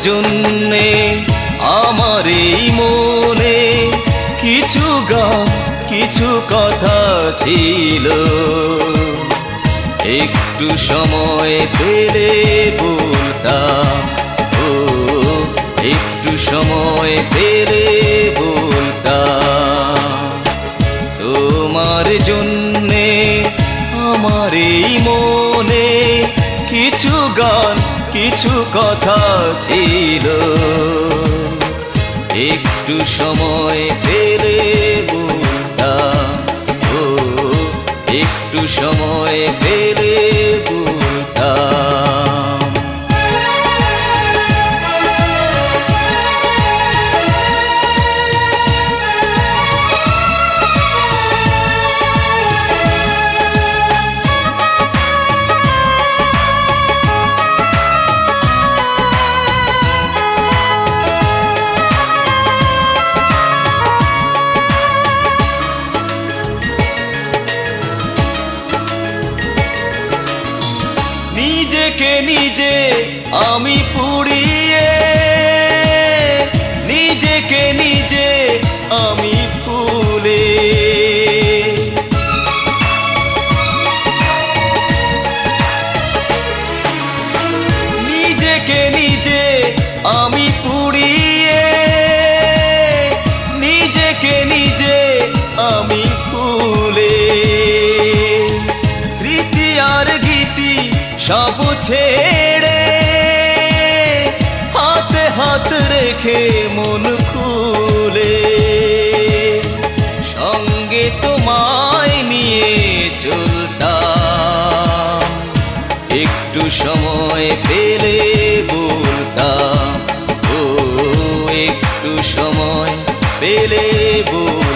জন্যে আমার এই মনে কিছু গান কিছু কথা ছিল, একটু সময় পেলে বলতাম, ও একটু সময় পেলে বলতাম। তোমার জন্যে আমার এই মনে কিছু গান কিছু কথা ছিল, একটু সময় পেলে বলতাম, ও একটু সময় পেলে বলতাম। নিজেকে নিজে আমি পুড়িয়ে, নিজেকে নিজে আমি ভুলে, নিজেকে নিজে আমি পুড়িয়ে, নিজেকে নিজে আমি ভুলে, স্মৃতি আর গীতি সব ছেড়ে হাতে হাত রেখে মন খুলে, সঙ্গে তোমায় নিয়ে চলতাম, একটু সময় পেলে বলতাম, ও একটু সময় পেলে বলতাম।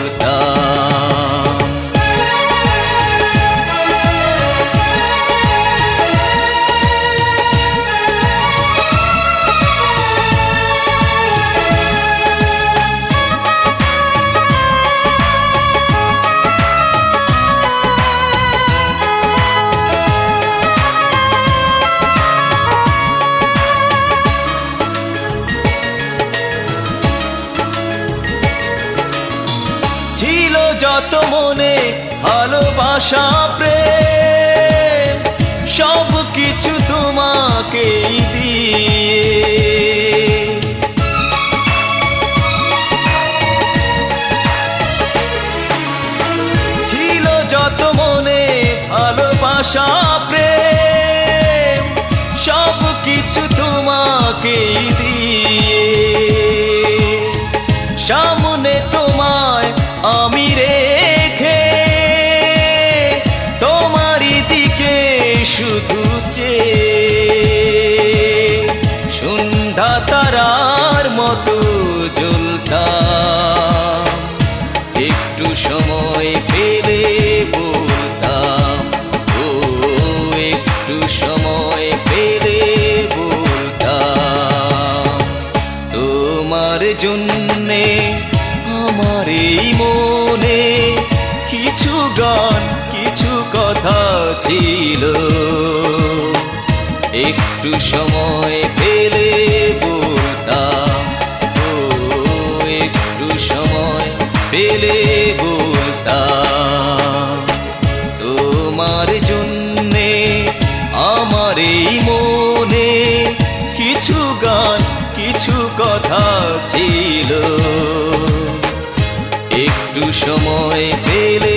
ছিল যত মনে ভালোবাসা প্রেম, সব কিছু তোমাকেই দিয়ে, ছিল যত মনে ভালোবাসা প্রেম, সব কিছু তোমাকেই দিয়ে, সামনে তোমায় আমি রেখে তোমারই দিকে শুধু চেয়ে, সন্ধ্যা তারার মতো জ্বলতাম, একটু সময় পেলে বলতাম, ও একটু সময় পেলে বলতাম। তোমার জন্যে আমার এই মনে কিছু গান কিছু কথা ছিল, একটু সময় পেলে বলতাম, ও একটু সময় পেলে বলতাম। তোমার জন্যে আমার এই মনে কিছু গান কিছু কথা ছিল, একটু সময় পেলে